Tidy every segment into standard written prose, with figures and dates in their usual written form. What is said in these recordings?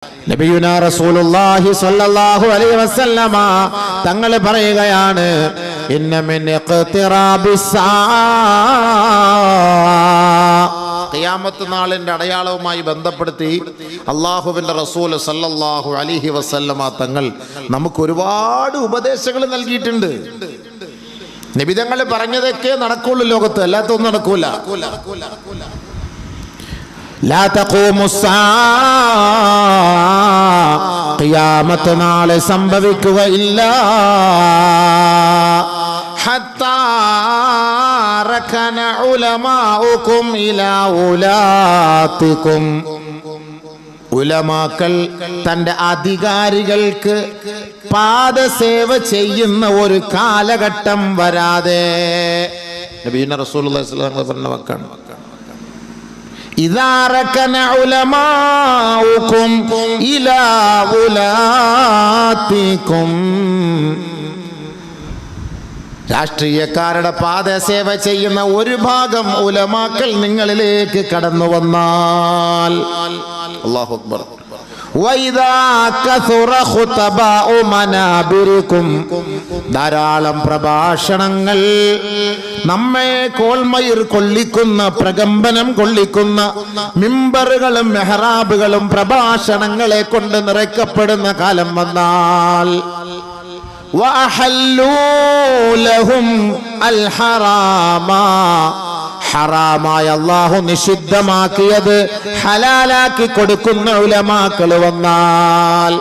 നബിയുനാ റസൂലുള്ളാഹി സ്വല്ലല്ലാഹു അലൈഹി വസല്ലമ തങ്ങൾ പറയുകയാണ്, ഇന്ന മിൻ ഇഖ്തിറാബിസ്സാ, ഖിയാമത്ത് നാളിന്റെ അടയാളവുമായി ബന്ധപ്പെടുത്തി അല്ലാഹുവിന്റെ റസൂൽ സ്വല്ലല്ലാഹു അലൈഹി വസല്ലമ തങ്ങൾ നമുക്ക് ഒരുപാട് ഉപദേശങ്ങൾ നൽകിയിട്ടുണ്ട്. നബി തങ്ങൾ പറഞ്ഞതൊക്കെ നടക്കുള്ളൂ ലോകത്ത്, അല്ലാത്തൊന്നും നടക്കൂല. ലാ തഖൂമുസ്സാ, ഖിയാമത്ത് നാളെ സംഭവിക്കുകയില്ല. ഹത്താ റകന ഉലമാഉകും ഇലാ ഉലാത്തികും, ഉലമാക്കൾ തന്റെ അധികാരികൾക്ക് പാദസേവ ചെയ്യുന്ന ഒരു കാലഘട്ടം വരാതെ. നബിയുനാ റസൂലുള്ളാഹി സ്വല്ലല്ലാഹു അലൈഹി വസല്ലം പറഞ്ഞ വാക്കാണ്. ഇദാ റകന ഉലമാഉകും ഇലാ ഉലാത്തികും, രാഷ്ട്രീയക്കാരുടെ പാദസേവ ചെയ്യുന്ന ഒരു ഭാഗം ഉലമാക്കൾ നിങ്ങളിലേക്ക് കടന്നു വന്നാൽ, അല്ലാഹു അക്ബർ, വൈദാ കസുറ ഖുതബാഉ മനാബിരികും, ധാരാളം പ്രഭാഷണങ്ങൾ, നമ്മെ കോൾമയിർ കൊള്ളിക്കുന്ന, പ്രകമ്പനം കൊള്ളിക്കുന്ന മിമ്പറുകളും മെഹ്റാബുകളും പ്രഭാഷണങ്ങളെ കൊണ്ട് നിറയ്ക്കപ്പെടുന്ന കാലം വന്നാൽ, വഅഹല്ലൂ ലഹും അൽ ഹറാമ, ഹറാമായ അല്ലാഹു നിഷിദ്ധമാക്കിയത് ഹലാലാക്കി കൊടുക്കുന്ന ഉലമാക്കൾ വന്നാൽ,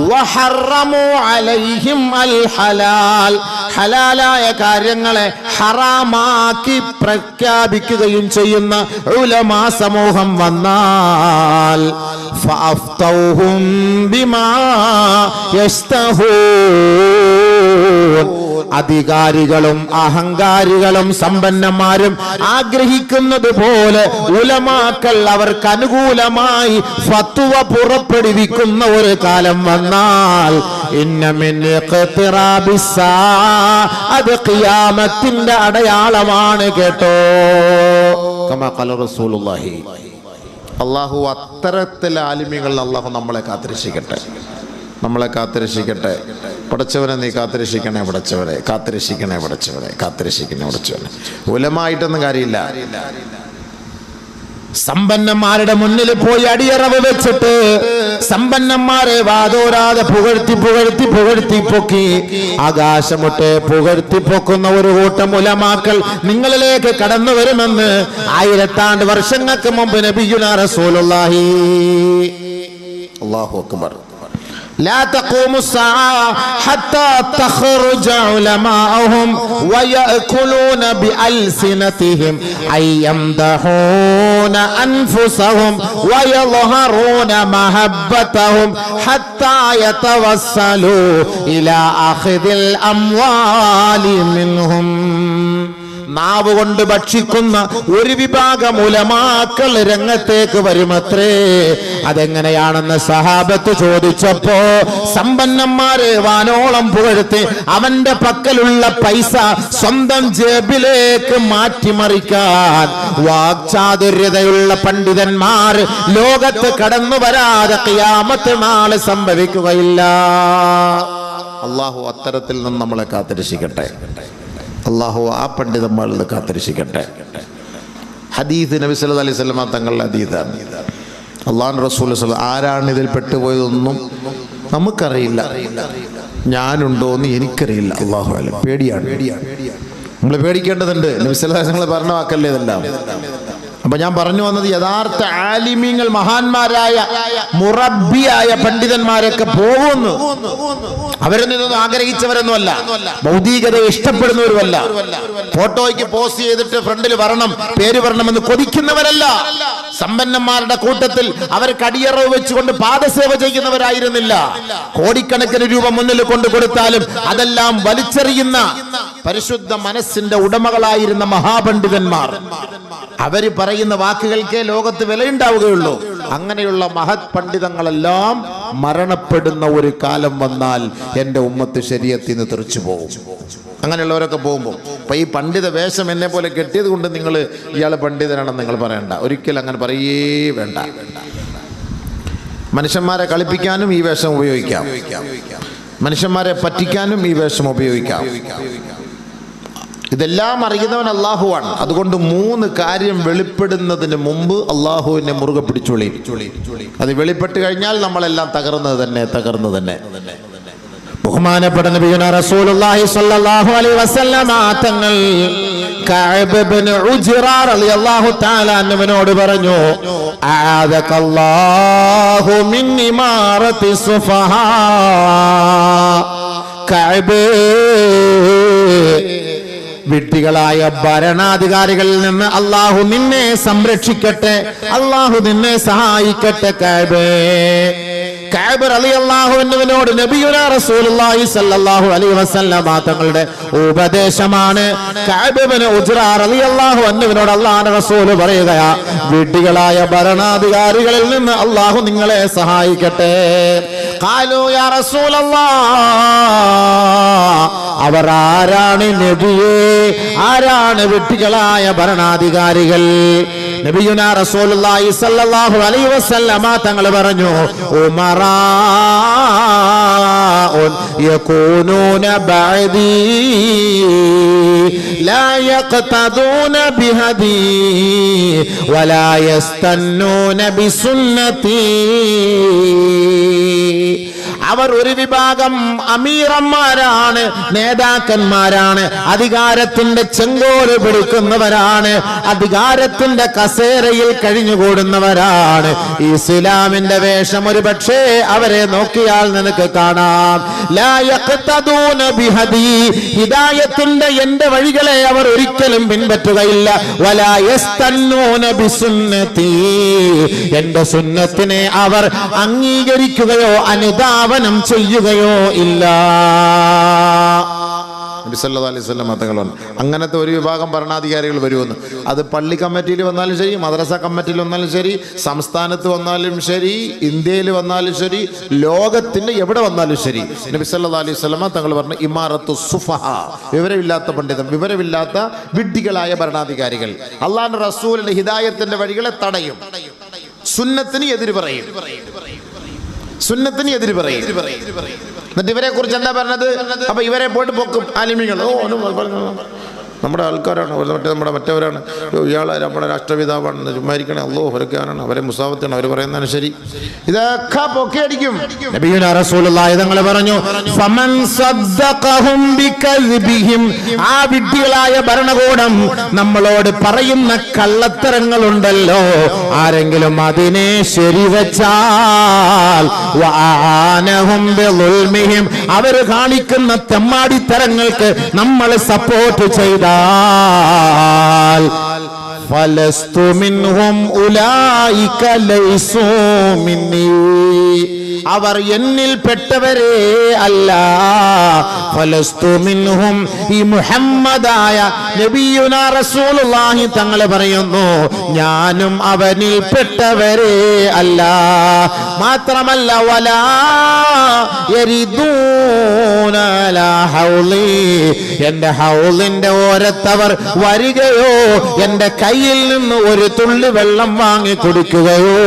വഹറമു അലൈഹിം അൽ ഹലാൽ, ഹലാലായ കാര്യങ്ങളെ ഹറാമാക്കി പ്രഖ്യാപിക്കുകയും ചെയ്യുന്ന ഉലമാ സമൂഹം വന്നാൽ, ഫഅഫ്തൗഹും ബിമാ യസ്തഹൂൻ, അധികാരികളും അഹങ്കാരികളും സമ്പന്നന്മാരും ആഗ്രഹിക്കുന്നത് പോലെ ഉലമാക്കൾ അവർക്ക് അനുകൂലമായി ഫത്വ പുറപ്പെടുവിക്കുന്ന ഒരു കാലം വന്നാൽ, ഇന്ന മിൻ ഇഖ്തിറാബിസ്സാ, അത് ഖിയാമത്തിന്റെ അടയാളമാണ് കേട്ടോ. കമാ ഖാല റസൂലുള്ളാഹി. അല്ലാഹു അത്തരത്തിൽ ആലിമീങ്ങൾ അല്ലാഹു നമ്മളെ കാത്തിരക്ഷിക്കട്ടെ, നമ്മളെ കാത്തിരക്ഷിക്കട്ടെ. പടച്ചവനെ നീ കാത്തിരക്ഷിക്കണേ പടച്ചവനെ, കാത്തിരക്ഷിക്കണേ പടച്ചവനെ, കാത്തിരക്ഷിക്കണേ പടച്ചവനെ. ഉലമായിട്ടൊന്നും കാര്യമില്ല. സമ്പന്നന്മാരുടെ മുന്നിൽ പോയി അടിയറവ് വെച്ചിട്ട് സമ്പന്നന്മാരെ വാതോരാതെ പുകഴ്ത്തി പുകഴ്ത്തി പുകഴ്ത്തി പൊക്കി ആകാശമുട്ടെ പുകഴ്ത്തി പൊക്കുന്ന ഒരു കൂട്ടം ഉലമാക്കൾ നിങ്ങളിലേക്ക് കടന്നു വരുമെന്ന് 1000 വർഷങ്ങൾക്ക് മുമ്പ് നബിയുനാ റസൂലുള്ളാഹി. അല്ലാഹു അക്ബർ. لا تقوم الساعة حتى تخرج علماءهم ويأكلون بألسنتهم أي يمدحون أنفسهم ويظهرون محبتهم حتى يتوصلوا إلى أخذ الأموال منهم. നാവ് കൊണ്ട് ഭക്ഷിക്കുന്ന ഒരു വിഭാഗം ഉലമാക്കൾ രംഗത്തേക്ക് വരുമത്രേ. അതെങ്ങനെയാണെന്ന് സഹാബത്ത് ചോദിച്ചപ്പോ സമ്പന്നന്മാരെ വാനോളം പുകഴ്ത്തി അവന്റെ പക്കലുള്ള പൈസ സ്വന്തം ജേബിലേക്ക് മാറ്റിമറിക്കാൻ വാക്ചാതുര്യതയുള്ള പണ്ഡിതന്മാർ ലോകത്ത് കടന്നു വരാതെ ഖിയാമത്ത് നാളെ സംഭവിക്കുകയില്ല. അല്ലാഹു അത്തരത്തിൽ നിന്ന് നമ്മളെ കാത്തിരക്ഷിക്കട്ടെ. അല്ലാഹു ആ പണ്ഡിതന്മാരിൽ കാത്തിരക്ഷിക്കട്ടെ. ഹദീസ് നബി സല്ലല്ലാഹു അലൈഹി വസല്ലം തങ്ങളുടെ ഹദീസാണ്. അല്ലാഹുവിന്റെ റസൂൽ ആരാണ് ഇതിൽ പെട്ടുപോയതൊന്നും നമുക്കറിയില്ല. ഞാനുണ്ടോന്ന് എനിക്കറിയില്ല. അല്ലാഹു അലം. പേടിയാണ്. നമ്മൾ പേടിക്കേണ്ടതുണ്ട്. നബി സല്ലല്ലാഹു അലൈഹി വസല്ലം പറഞ്ഞ വാക്കല്ലേ ഇതെല്ലാം. അപ്പൊ ഞാൻ പറഞ്ഞു വന്നത്, യഥാർത്ഥ ആലിമീങ്ങൾ, മഹാന്മാരായ മുറബ്ബിയായ പണ്ഡിതന്മാരൊക്കെ പോകുന്നു. അവരൊന്നും ഇതൊന്നും ആഗ്രഹിച്ചവരൊന്നുമല്ല, ഭൗതികതയെ ഇഷ്ടപ്പെടുന്നവരുമല്ല, ഫോട്ടോയ്ക്ക് പോസ്റ്റ് ചെയ്തിട്ട് ഫ്രണ്ടിൽ വരണം, പേര് വരണമെന്ന് കൊതിക്കുന്നവരല്ല. സമ്പന്നന്മാരുടെ കൂട്ടത്തിൽ അവർ കടിയറവ് വെച്ചുകൊണ്ട് പാദസേവ ചെയ്യുന്നവരായിരുന്നില്ല. കോടിക്കണക്കിന് രൂപ മുന്നിൽ കൊണ്ടു കൊടുത്താലും അതെല്ലാം വലിച്ചെറിയുന്ന പരിശുദ്ധ മനസ്സിന്റെ ഉടമകളായിരുന്ന മഹാപണ്ഡിതന്മാർ. അവര് പറയുന്ന വാക്കുകൾക്കേ ലോകത്ത് വിലയുണ്ടാവുകയുള്ളൂ. അങ്ങനെയുള്ള മഹത് പണ്ഡിതങ്ങളെല്ലാം മരണപ്പെടുന്ന ഒരു കാലം വന്നാൽ എൻ്റെ ഉമ്മത്ത് ശരീഅത്തിൽ നിന്ന് തെറിച്ചു പോകും. അങ്ങനെയുള്ളവരൊക്കെ പോകുമ്പോൾ അപ്പോൾ ഈ പണ്ഡിത വേഷം എന്നെ പോലെ കെട്ടിയത് കൊണ്ട് നിങ്ങൾ ഇയാൾ പണ്ഡിതനാണെന്ന് നിങ്ങൾ പറയണ്ട. ഒരിക്കലും അങ്ങനെ പറയേ വേണ്ട. മനുഷ്യന്മാരെ കളിപ്പിക്കാനും ഈ വേഷം ഉപയോഗിക്കാം, മനുഷ്യന്മാരെ പറ്റിക്കാനും ഈ വേഷം ഉപയോഗിക്കാം. ഇതെല്ലാം അറിയുന്നവൻ അള്ളാഹുവാണ്. അതുകൊണ്ട് 3 കാര്യം വെളിപ്പെടുന്നതിന് മുമ്പ് അള്ളാഹുവിനെ മുറുകെ പിടിച്ചോളി. അത് വെളിപ്പെട്ട് കഴിഞ്ഞാൽ നമ്മളെല്ലാം തകർന്നു തന്നെ. ബഹുമാനപ്പെട്ട നബിയുനാ റസൂലുള്ളാഹി സ്വല്ലല്ലാഹു അലൈഹി വസല്ലമ തങ്ങൾ കഅബ് ഇബ്നു ഉജ്റ റളിയല്ലാഹു തആല അൻഹുവിനോട് പറഞ്ഞു, അഅദകല്ലാഹു മിൻ ഇമാറത്തി സുഫഹാ. കഅബ്, വിഡ്ഢികളായ ഭരണാധികാരികളിൽ നിന്ന് അള്ളാഹു നിന്നെ സംരക്ഷിക്കട്ടെ, അള്ളാഹു നിന്നെ സഹായിക്കട്ടെ. കഅബ് റളിയല്ലാഹു അൻഹുവിനോട് നബിയുനാ റസൂലുള്ളാഹി സ്വല്ലല്ലാഹു അലൈഹി വസല്ലമ തങ്ങളുടെ ഉപദേശമാണ്. കഅബ് ഇബ്നു ഉജ്റ റളിയല്ലാഹു അൻഹുവിനോട് അല്ലാഹുവിന്റെ റസൂൽ പറയുകയാ, വിഡ്ഢികളായ ഭരണാധികാരികളിൽ നിന്ന് അള്ളാഹു നിങ്ങളെ സഹായിക്കട്ടെ. ഖാലൂ യാ റസൂലല്ലാഹ്, അവർ ആരാണ് നബിയേ? ആരാണ് വിഡ്ഢികളായ ഭരണാധികാരികൾ? നബിയുനാ റസൂലുള്ളാഹി സ്വല്ലല്ലാഹു അലൈഹി വസല്ലമ തങ്ങൾ പറഞ്ഞു, ഉമറാഉൻ യകൂനൂന ബഅദി ലാ യഖ്തദൂന ബിഹദി വലാ യസ്തന്നൂന ബിസുന്നതി. അവർ ഒരു വിഭാഗം അമീറന്മാരാണ്, നേതാക്കന്മാരാണ്, അധികാരത്തിന്റെ ചെങ്കോല് പിടിക്കുന്നവരാണ്, അധികാരത്തിന്റെ കസേരയിൽ കഴിഞ്ഞുകൂടുന്നവരാണ്. ഇസ്ലാമിന്റെ വേഷം ഒരു പക്ഷേ അവരെ നോക്കിയാൽ നിനക്ക് കാണാം. ലാ യഖ്തദൂന ബിഹദി, ഹിദായത്തിന്റെ എന്റെ വഴികളെ അവർ ഒരിക്കലും പിൻപറ്റുകയില്ല. വലാ യസ്തന്നൂന ബിസുന്നതി, എന്റെ സുന്നത്തിനെ അവർ അംഗീകരിക്കുകയോ അനുധാവനം ചെയ്യുകയോ ഇല്ല. നബി സല്ലല്ലാഹു അലൈഹി വസല്ലം തങ്ങൾ പറഞ്ഞു, അങ്ങനത്തെ ഒരു വിഭാഗം ഭരണാധികാരികൾ വരുമെന്ന്. അത് പള്ളി കമ്മിറ്റിയിൽ വന്നാലും ശരി, മദ്രസ കമ്മിറ്റിയിൽ വന്നാലും ശരി, സംസ്ഥാനത്ത് വന്നാലും ശരി, ഇന്ത്യയിൽ വന്നാലും ശരി, ലോകത്തിന്റെ എവിടെ വന്നാലും ശരി, നബി സല്ലല്ലാഹു അലൈഹി വസല്ലം തങ്ങൾ പറഞ്ഞു, ഇമാറത്തു സുഫഹ, വിവരമില്ലാത്ത പണ്ഡിതം, വിവരമില്ലാത്ത വിഡ്ഢികളായ ഭരണാധികാരികൾ അല്ലാഹുവിന്റെ റസൂലിന്റെ ഹിദായത്തിന്റെ വഴികളെ തടയും, സുന്നത്തിന് എതിര് പറയും. എന്നിട്ട് ഇവരെ കുറിച്ച് എന്താ പറഞ്ഞത്? അപ്പൊ ഇവരെ പോയിട്ട് പൊക്കും ആലിമീങ്ങൾ. നമ്മുടെ ആൾക്കാരാണ്, നമ്മുടെ മറ്റവരാണ്, ഇയാളെ നമ്മുടെ രാഷ്ട്രപിതാവാണെന്ന് ചുമ്മാരിക്കണേ, അല്ലോ അവരൊക്കെയാണ്, അവരെ മുസാവത്താണ്, അവർ പറയുന്നതാണ് ശരി. ഇതൊക്കെ പൊക്കിയടിക്കും. നബിയുനാ റസൂലുള്ളാഹി തങ്ങൾ പറഞ്ഞു, ഫമൻ സദ്ദഖഹും ബികദ്ബിഹിം, ആ വിഡ്ഢികളായ ഭരണകൂടം നമ്മളോട് പറയുന്ന കള്ളത്തരങ്ങളുണ്ടല്ലോ, ആരെങ്കിലും അതിനെ ശരിവച്ചാൽ വആനഹും ബിളുൽമിഹിം, അവർ കാണിക്കുന്ന തെമ്മാടിത്തരങ്ങൾക്ക് നമ്മൾ സപ്പോർട്ട് ചെയ്ത ഫലസ്തു മിൻഹും ഉലൈക ലൈസൂ മിന്നി, അവർ എന്നിൽ പെട്ടവരേ അല്ല. ഫലസ്തു മിൻഹും, ഈ മുഹമ്മദായ നബിയുനാ റസൂലുള്ളാഹി തങ്ങൾ പറയുന്നു, ഞാനും അവനിൽ പെട്ടവരേ അല്ല. മാത്രമല്ല വലാ യരിദൂന ലാ ഹൗലി, എന്റെ ഹൗലിന്റെ ഓരത്തവർ വരികയോ എന്റെ കയ്യിൽ നിന്ന് ഒരു തുള്ളി വെള്ളം വാങ്ങി കുടിക്കുകയോ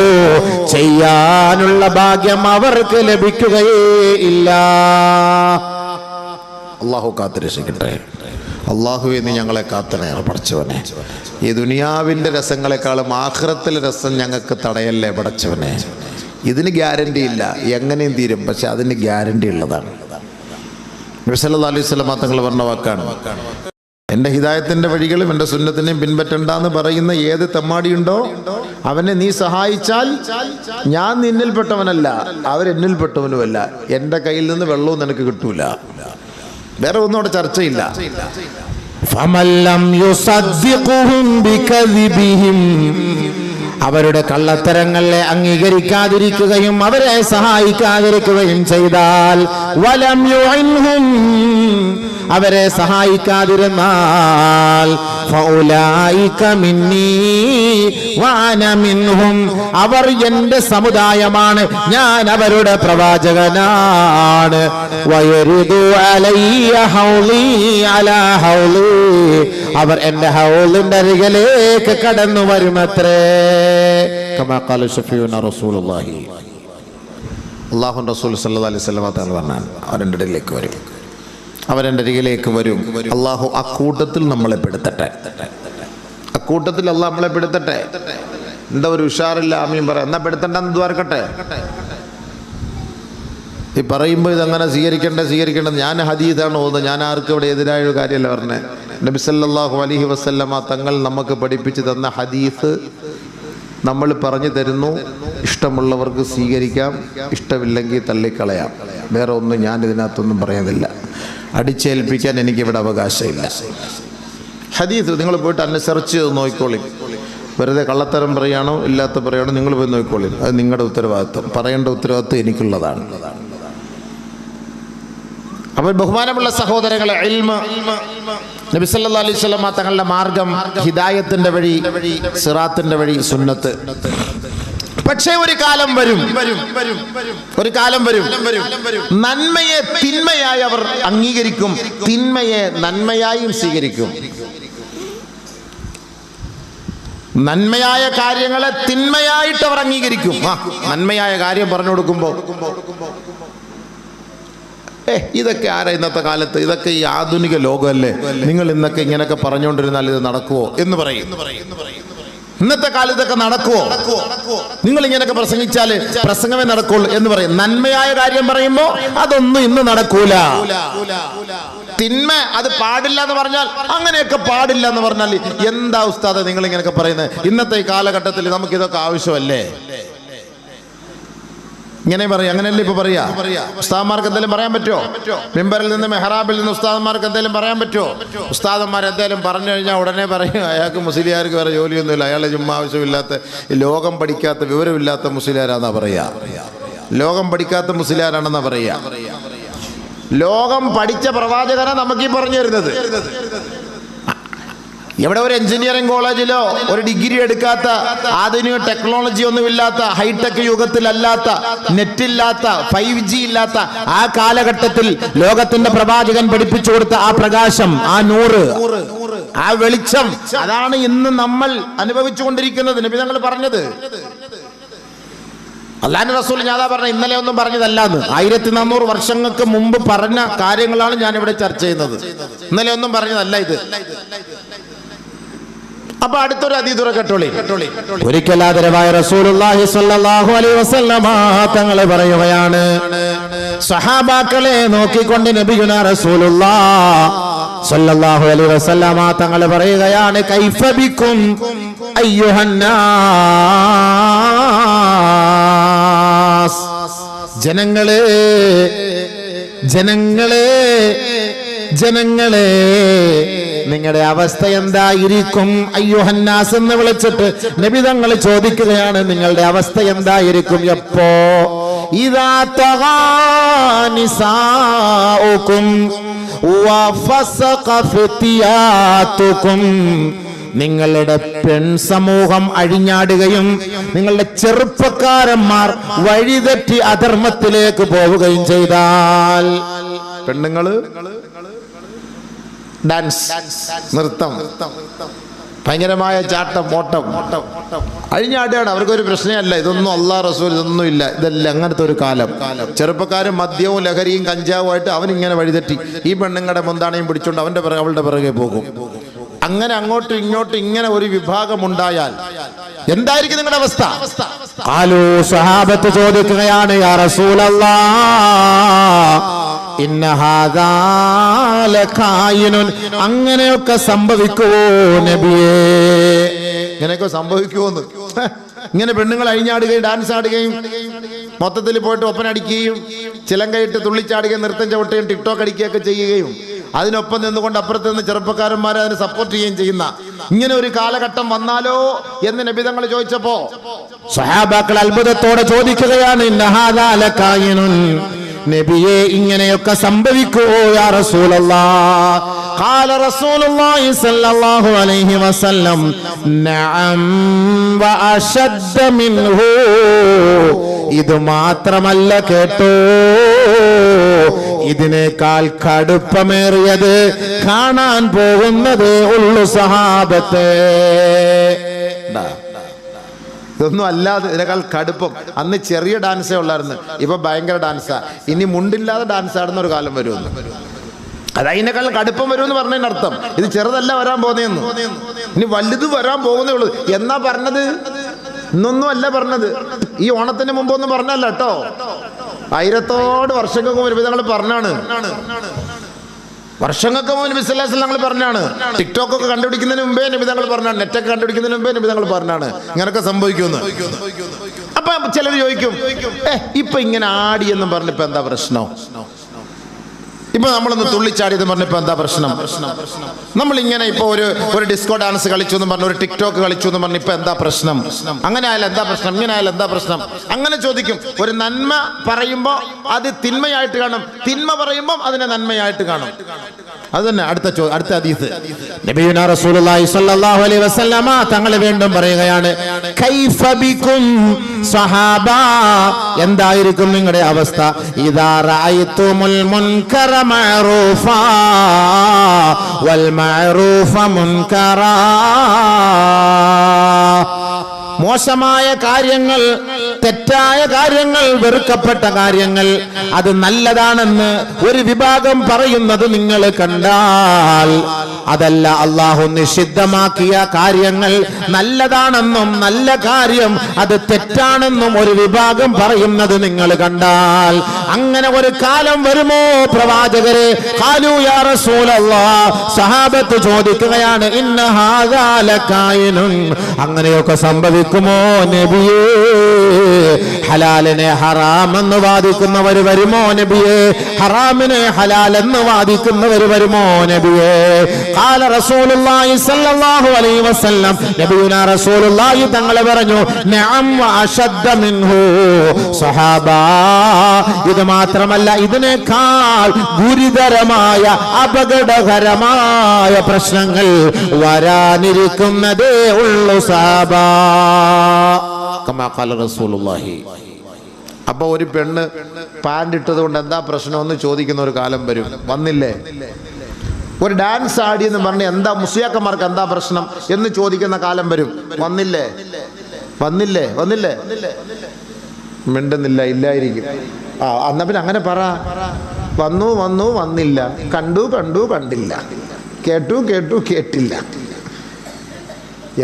ചെയ്യാനുള്ള ഭാഗ്യം അവർക്ക് ലഭിക്കുകയേ ഇല്ല. അല്ലാഹു കാത്തുരക്ഷിക്കട്ടെ. അല്ലാഹുവേ നീ ഞങ്ങളെ കാത്തണേ പടച്ചവനെ. ഈ ദുനിയാവിന്റെ രസങ്ങളെക്കാളും ആഖിറത്തിലെ രസം ഞങ്ങൾക്ക് തടയല്ലേ പടച്ചവനെ. ഇതിന് ഗ്യാരണ്ടി ഇല്ല, എങ്ങനെയും തീരും, പക്ഷെ അതിന് ഗ്യാരണ്ടി ഉള്ളതാണ്. നബി സല്ലല്ലാഹു അലൈഹി വസല്ലം തങ്ങൾ പറഞ്ഞ വാക്കാണ്, എൻ്റെ ഹിദായത്തിൻ്റെ വഴികളും എൻ്റെ സുന്നത്തിനെയും പിൻപറ്റണ്ടെന്ന് പറയുന്ന ഏത് തെമ്മാടിയുണ്ടോ അവനെ നീ സഹായിച്ചാൽ ഞാൻ നിന്നിൽപ്പെട്ടവനല്ല, അവരെന്നിൽപ്പെട്ടവനുമല്ല, എൻ്റെ കയ്യിൽ നിന്ന് വെള്ളവും നിനക്ക് കിട്ടൂല. വേറെ ഒന്നും അവിടെ ചർച്ചയില്ല. ഫമല്ലം യുസദ്ദിഖുഹും ബികദിബിഹിം, അവരുടെ കള്ളത്തരങ്ങളെ അംഗീകരിക്കാതിരിക്കുകയും അവരെ സഹായിക്കാതിരിക്കുകയും ചെയ്താൽ, വലം യുഇൻഹും, അവരെ സഹായിക്കാതിരുന്നാൽ, ഫൗലൈക മിന്നീ വഅന മിൻഹും, അവർ എൻ്റെ സമുദായമാണ്, ഞാൻ അവരുടെ പ്രവാചകനാണ്. വയരിദു അലയ്യ ഹൗലി അലാ ഹൗലി, അവർ എൻ്റെ ഹൗലിന്റെ അരികിലേക്ക് കടന്നു വരുമത്രേ. കമാ ഖാല ശഫീഉനാ റസൂലുള്ളാഹി. അല്ലാഹു റസൂൽ സല്ലല്ലാഹു അലൈഹി വസല്ലം തങ്ങൾ പറഞ്ഞാൽ അവരെൻ്റെ ഇടയിലേക്ക് വരും, അവരെൻ്റെ അരികിലേക്ക് വരും. അള്ളാഹു അക്കൂട്ടത്തിൽ നമ്മളെ പെടുത്തട്ടെ, അക്കൂട്ടത്തിൽ അള്ളാഹ് നമ്മളെ പെടുത്തട്ടെ. എന്താ ഒരു ഉഷാറില്ല, ആമീൻ പറയാം. എന്നാ പെടുത്തണ്ടെന്ന് ദ്വാരക്കട്ടെ. ഈ പറയുമ്പോൾ ഇതങ്ങനെ സ്വീകരിക്കേണ്ടത് ഞാൻ ഹദീസാണ് ഓതുന്നത്, ഞാൻ ആർക്കും ഇവിടെ എതിരായ ഒരു കാര്യമല്ല പറഞ്ഞത്. നബി സല്ലല്ലാഹു അലൈഹി വസല്ലമ തങ്ങൾ നമുക്ക് പഠിപ്പിച്ചു തന്ന ഹദീസ് നമ്മൾ പറഞ്ഞു തരുന്നു. ഇഷ്ടമുള്ളവർക്ക് സ്വീകരിക്കാം, ഇഷ്ടമില്ലെങ്കിൽ തള്ളിക്കളയാം. വേറെ ഒന്നും ഞാൻ ഇതിനകത്തൊന്നും പറയുന്നില്ല. അടിച്ചേൽപ്പിക്കാൻ എനിക്കിവിടെ അവകാശമില്ല. ഹദീസ് നിങ്ങൾ പോയിട്ട് അന്നെ സെർച്ച് ചെയ്ത് നോക്കിക്കോളി. വെറുതെ കള്ളത്തരം പറയാണോ ഇല്ലാത്ത പറയാണോ നിങ്ങൾ പോയി നോക്കിക്കോളി. അത് നിങ്ങളുടെ ഉത്തരവാദിത്വം, പറയേണ്ട ഉത്തരവാദിത്വം എനിക്കുള്ളതാണ്. അപ്പോൾ ബഹുമാനമുള്ള സഹോദരങ്ങളെ, ഇൽമ്, നബി സല്ലല്ലാഹു അലൈഹി വസല്ലം തങ്ങളുടെ മാർഗം, ഹിദായത്തിന്റെ വഴി, സിറാത്തിന്റെ വഴി, സുന്നത്ത്. പക്ഷേ ഒരു കാലം വരും, നന്മയെ തിന്മയായി അവർ അംഗീകരിക്കും, തിന്മയെ നന്മയായും സ്വീകരിക്കും. നന്മയായ കാര്യങ്ങളെ തിന്മയായിട്ട് അവർ അംഗീകരിക്കും. നന്മയായ കാര്യം പറഞ്ഞു കൊടുക്കുമ്പോൾ ഇതൊക്കെ ആരാ ഇന്നത്തെ കാലത്ത്, ഇതൊക്കെ ഈ ആധുനിക ലോകമല്ലേ, നിങ്ങൾ ഇന്നൊക്കെ ഇങ്ങനെയൊക്കെ പറഞ്ഞുകൊണ്ടിരുന്നാൽ ഇത് നടക്കുവോ എന്ന് പറയും. ഇന്നത്തെ കാലത്തൊക്കെ നടക്കുവോ, നിങ്ങൾ ഇങ്ങനെയൊക്കെ പ്രസംഗിച്ചാല് പ്രസംഗമേ നടക്കുള്ളൂ എന്ന് പറയും. നന്മയായ കാര്യം പറയുമ്പോ അതൊന്നും ഇന്ന് നടക്കൂല. തിന്മ അത് പാടില്ല എന്ന് പറഞ്ഞാൽ, അങ്ങനെയൊക്കെ പാടില്ല എന്ന് പറഞ്ഞാൽ എന്താ ഉസ്താദ് നിങ്ങൾ ഇങ്ങനെയൊക്കെ പറയുന്നത്? ഇന്നത്തെ ഈ കാലഘട്ടത്തിൽ നമുക്ക് ഇതൊക്കെ ആവശ്യമല്ലേ? ഇങ്ങനെ പറയാം, അങ്ങനെയല്ലേ ഇപ്പൊ പറയാ? ഉസ്താദന്മാർക്ക് എന്തെങ്കിലും പറയാൻ പറ്റുമോ? മിമ്പറിൽ നിന്ന് മെഹ്റാബിൽ നിന്ന് ഉസ്താദന്മാർക്ക് എന്തെങ്കിലും പറയാൻ പറ്റുമോ? ഉസ്താദന്മാർ എന്തെങ്കിലും പറഞ്ഞു കഴിഞ്ഞാൽ ഉടനെ പറയും അയാൾക്ക് മുസ്ലിയാർക്ക് വേറെ ജോലിയൊന്നുമില്ല, അയാളെ ചുമ്മാ ആവശ്യമില്ലാത്ത, ലോകം പഠിക്കാത്ത, വിവരമില്ലാത്ത മുസ്ലിയാരാന്നാ പറയാ. ലോകം പഠിക്കാത്ത മുസ്ലിയാരാണെന്നാ പറയാ. ലോകം പഠിച്ച പ്രവാചകനാണ് നമുക്ക് ഈ പറഞ്ഞു തരുന്നത്. എവിടെ ഒരു എഞ്ചിനീയറിംഗ് കോളേജിലോ ഒരു ഡിഗ്രി എടുക്കാത്ത, ആധുനിക ടെക്നോളജി ഒന്നുമില്ലാത്ത, ഹൈടെക് യുഗത്തിലല്ലാത്ത, നെറ്റില്ലാത്ത, 5G ഇല്ലാത്ത ആ കാലഘട്ടത്തിൽ ലോകത്തിന്റെ പ്രവാചകൻ പഠിപ്പിച്ചു കൊടുത്ത ആ പ്രകാശം, ആ നൂറ്, ആ വെളിച്ചം, അതാണ് ഇന്ന് നമ്മൾ അനുഭവിച്ചുകൊണ്ടിരിക്കുന്നത്. നബി തങ്ങൾ പറഞ്ഞത്, അല്ലാഹുവിന്റെ റസൂൽ ഞാതാ പറഞ്ഞ ഇന്നലെ ഒന്നും പറഞ്ഞതല്ലാന്ന്. 1400 വർഷങ്ങൾക്ക് മുമ്പ് പറഞ്ഞ കാര്യങ്ങളാണ് ഞാൻ ഇവിടെ ചർച്ച ചെയ്യുന്നത്. ഇന്നലെ ഒന്നും പറഞ്ഞതല്ല ഇത്. അപ്പൊ അടുത്തൊരു ഹദീസ് കേട്ടോളി. ഒരിക്കലാദരവായ റസൂലുള്ളാഹി സ്വല്ലല്ലാഹു അലൈഹി വസല്ലമ തങ്ങളെ പറയുകയാണ്, സഹാബാക്കളെ നോക്കിക്കൊണ്ട് നബിയുനാ റസൂലുള്ളാഹി സ്വല്ലല്ലാഹു അലൈഹി വസല്ലമ തങ്ങളെ പറയുകയാണ്, കൈഫ ബിക്കും അയ്യുഹന്നാസ്, ജനങ്ങളെ നിങ്ങളുടെ അവസ്ഥ എന്തായിരിക്കും? അയ്യുഹന്നാസ് എന്ന് വിളിച്ചിട്ട് നബി തങ്ങൾ ചോദിക്കുകയാണ്, നിങ്ങളുടെ അവസ്ഥ എന്തായിരിക്കും? എപ്പോ ഇദാ തഗാനിസാഉകും വഫസഖ ഫിതിയാതുകും, നിങ്ങളുടെ പെൺ സമൂഹം അഴിഞ്ഞാടുകയും നിങ്ങളുടെ ചെറുപ്പക്കാരന്മാർ വഴിതെറ്റി അധർമ്മത്തിലേക്ക് പോവുകയും ചെയ്താൽ, പെണ്ണുങ്ങള് ഡാൻസ്, നൃത്തം, ഭയങ്കരമായ ചാട്ടം, ഓട്ടം, അഴിഞ്ഞാടുകയാണ്. അവർക്കൊരു പ്രശ്നമല്ല. ഇതൊന്നും അല്ലാഹു റസൂൽ ഇതൊന്നും ഇല്ല. ഇതല്ല അങ്ങനത്തെ ഒരു കാലം. ചെറുപ്പക്കാരും മദ്യവും ലഹരിയും കഞ്ചാവുമായിട്ട് അവനിങ്ങനെ വഴിതെറ്റി ഈ പെണ്ണുങ്ങളുടെ മുന്താണയും പിടിച്ചുകൊണ്ട് അവളുടെ പിറകെ പോകും. അങ്ങനെ അങ്ങോട്ടും ഇങ്ങോട്ടും ഇങ്ങനെ ഒരു വിഭാഗം ഉണ്ടായാൽ എന്തായിരിക്കും നിങ്ങളുടെ അവസ്ഥ? ഖാലൂ, സഹാബത്ത് ചോദിക്കുകയാണ്, യാ റസൂലല്ലാഹ് ഇന്ന ഹാദാ ലഖായിനുൻ, അങ്ങനെയൊക്കെ സംഭവിക്കുവോ നബിയേ? ഇങ്ങനെയൊക്കെ സംഭവിക്കുമോന്ന്? ഇങ്ങനെ പെണ്ണുങ്ങൾ അഴിഞ്ഞാടുകയും ഡാൻസ് ആടുകയും മൊത്തത്തിൽ പോയിട്ട് ഒപ്പനടിക്കുകയും ചിലങ്കയിട്ട് തുള്ളിച്ചാടുകയും നൃത്തം ചവിട്ടുകയും ടിക്ടോക്ക് അടിക്കുകയൊക്കെ ചെയ്യുകയും അതിനൊപ്പം നിന്നുകൊണ്ട് അപ്പുറത്ത് നിന്ന് ചെറുപ്പക്കാരന്മാരെ അതിന് സപ്പോർട്ട് ചെയ്യുകയും ചെയ്യുന്ന ഇങ്ങനെ ഒരു കാലഘട്ടം വന്നാലോ എന്ന് നബി തങ്ങൾ ചോദിച്ചപ്പോ സ്വഹാബാക്കൾ അത്ഭുതത്തോടെ ചോദിക്കുകയാണ്, ഇന്ന ഹാദാ ലഖായിനുൻ, നബിയെ ഇങ്ങനെയൊക്കെ സംഭവിക്കുമോ യാ റസൂലല്ലാഹ്? ഖാല റസൂലുള്ളാഹി സ്വല്ലല്ലാഹു അലൈഹി വസല്ലം, നഅം വ അശദ്ദ മിൻഹു, ഇത് മാത്രമല്ല കേട്ടോ, ഇതിനേക്കാൾ കടുപ്പമേറിയത് കാണാൻ പോകുന്നതേ ഉള്ളു സഹാബത്തെ. ഇതൊന്നും അല്ലാതെ ഇതിനേക്കാൾ കടുപ്പം. അന്ന് ചെറിയ ഡാൻസേ ഉള്ളായിരുന്നു, ഇപ്പൊ ഭയങ്കര ഡാൻസാ. ഇനി മുണ്ടില്ലാതെ ഡാൻസ് ആടുന്ന ഒരു കാലം വരുമെന്ന്. അത് അതിനേക്കാൾ കടുപ്പം വരുമെന്ന് പറഞ്ഞതിനർത്ഥം ഇത് ചെറുതല്ല വരാൻ പോകുന്നതെന്ന്, ഇനി വലുത് വരാൻ പോകുന്നേ ഉള്ളൂ. എന്നാ പറഞ്ഞത്? ഇന്നൊന്നും അല്ല പറഞ്ഞത്. ഈ ഓണത്തിന് മുമ്പൊന്നും പറഞ്ഞല്ല കേട്ടോ. 1000 വർഷങ്ങൾക്ക് മുമ്പ് ഞങ്ങൾ പറഞ്ഞാണ്. വർഷങ്ങൾക്ക് മുമ്പ് നബി സല്ലല്ലാഹു അലൈഹി വസല്ലം പറഞ്ഞാണ്. ടിക്ടോക്ക് ഒക്കെ കണ്ടുപിടിക്കുന്നതിന് മുമ്പേ നബി തങ്ങൾ പറഞ്ഞാണ്. നെറ്റൊക്കെ കണ്ടുപിടിക്കുന്നതിന് മുമ്പേ നബി തങ്ങൾ പറഞ്ഞാണ് ഇങ്ങനൊക്കെ സംഭവിക്കുമെന്ന്. അപ്പൊ ചിലർ ചോദിക്കും, ഇപ്പൊ ഇങ്ങനെ ആടി എന്നും പറഞ്ഞിപ്പോ എന്താ പ്രശ്നം? ഇപ്പൊ നമ്മളൊന്ന് തുള്ളിച്ചാടിയെന്ന് പറഞ്ഞപ്പോ എന്താ പ്രശ്നം? നമ്മളിങ്ങനെ ഇപ്പൊ ഒരു ഡിസ്കോ ഡാൻസ് കളിച്ചു എന്ന് പറഞ്ഞു, ഒരു ടിക്ടോക്ക് കളിച്ചു എന്ന് പറഞ്ഞു, ഇപ്പൊ എന്താ പ്രശ്നം? അങ്ങനെ ആയാലും എന്താ പ്രശ്നം? ഇങ്ങനെ ആയാലും എന്താ പ്രശ്നം? അങ്ങനെ ചോദിക്കും. ഒരു നന്മ പറയുമ്പോ അത് തിന്മയായിട്ട് കാണും, തിന്മ പറയുമ്പോൾ അതിനെ നന്മയായിട്ട് കാണും. അത് തന്നെ അടുത്ത ഹദീസ്. നബിയുനാ റസൂലുള്ളാഹി സ്വല്ലല്ലാഹു അലൈഹി വസല്ലമ തങ്ങൾ വീണ്ടും പറയുകയാണ്, കൈഫ ബികും സഹാബ, എന്തായിരിക്കും നിങ്ങളുടെ അവസ്ഥ? ഇദാ റഅയ്തുമുൽ മുൻകറ മഅറൂഫാ വൽ മഅറൂഫ മുൻകറാ. മോശമായ കാര്യങ്ങൾ, തെറ്റായ കാര്യങ്ങൾ, വെറുക്കപ്പെട്ട കാര്യങ്ങൾ അത് നല്ലതാണെന്ന് ഒരു വിഭാഗം പറയുന്നത് നിങ്ങൾ കണ്ടാൽ, അതല്ല അല്ലാഹു നിഷിദ്ധമാക്കിയ കാര്യങ്ങൾ നല്ലതാണെന്നും നല്ല കാര്യം അത് തെറ്റാണെന്നും ഒരു വിഭാഗം പറയുന്നത് നിങ്ങൾ കണ്ടാൽ, അങ്ങനെ ഒരു കാലം വരുമോ പ്രവാചകരെ? ഖാലൂ യാ റസൂലല്ലാഹ്, സഹാബത്ത് ചോദിക്കുകയാണ്, ഇന്ന ഹാദാ ലകായിനുൻ, അങ്ങനെയൊക്കെ സംഭവിക്കുമോ നബിയേ? ഹലാലിനെ ഹറാം എന്ന് വാദിക്കുന്നവർ വരുമോ നബിയേ? ഹറാമിനെ ഹലാൽ എന്ന് വാദിക്കുന്നവർ വരുമോ നബിയേ? ഖാല റസൂലുള്ളാഹി സ്വല്ലല്ലാഹു അലൈഹി വസല്ലം, നബിയുനാ റസൂലുള്ളാഹി തങ്ങൾ പറഞ്ഞു, നഅം വഅശദ്ദ മിൻഹു സഹാബ, ഇത് മാത്രമല്ല ഇതിനേക്കാൾ ഗുരുതരമായ അപകടകരമായ പ്രശ്നങ്ങൾ വരാനിരിക്കുന്നതേ ഉള്ളൂ സഹാബ. കമാ ഖാല റസൂലുള്ളാഹി. അപ്പൊ ഒരു പെണ്ണ് പാന്റ് ഇട്ടത് കൊണ്ട് എന്താ പ്രശ്നമെന്ന് ചോദിക്കുന്ന ഒരു കാലം വരും. വന്നില്ലേ? ഒരു ഡാൻസ് ആടി എന്ന് പറഞ്ഞ് എന്താ മുസ്ലിയാക്കന്മാർക്ക് എന്താ പ്രശ്നം എന്ന് ചോദിക്കുന്ന കാലം വരും. വന്നില്ലേ? വന്നില്ലേ? വന്നില്ലേ? മിണ്ടുന്നില്ല, ഇല്ലായിരിക്കും. എന്നാ പിന്നെ അങ്ങനെ പറ. വന്നു വന്നു വന്നില്ല, കണ്ടു കണ്ടു കണ്ടില്ല, കേട്ടു കേട്ടു കേട്ടില്ല,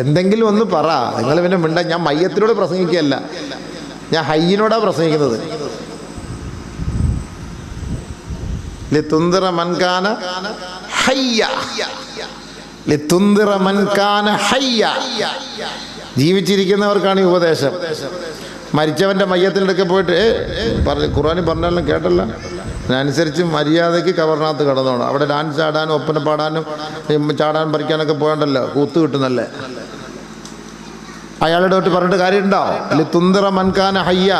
എന്തെങ്കിലും ഒന്ന് പറ. നിങ്ങൾ പിന്നെ മിണ്ട. ഞാൻ മയ്യത്തിനോട് പ്രസംഗിക്കുകയല്ല, ഞാൻ ഹയ്യിനോടാ പ്രസംഗിക്കുന്നത്. ലിതുന്ദിറ മൻ കാന ഹയ്യ, ലിതുന്ദിറ മൻ കാന ഹയ്യ. ജീവിച്ചിരിക്കുന്നവർക്കാണ് ഈ ഉപദേശം. മരിച്ചവന്റെ മയ്യത്തിനടുക്കെ പോയിട്ട് ഖുർആനിൽ പറഞ്ഞാലും കേട്ടല്ല, അതിനനുസരിച്ച് മര്യാദയ്ക്ക് കവറിനകത്ത് കിടന്നോണം. അവിടെ ഡാൻസ് ആടാനും ഒപ്പന പാടാനും ചാടാനും പറിക്കാനൊക്കെ പോകണ്ടല്ലോ, കൂത്ത് കിട്ടുന്നല്ലേ. അയാളുടെ തൊട്ട് പറഞ്ഞിട്ട് കാര്യമുണ്ടോ? ലിതുന്ദിറ മൻ കാന ഹയ്യ.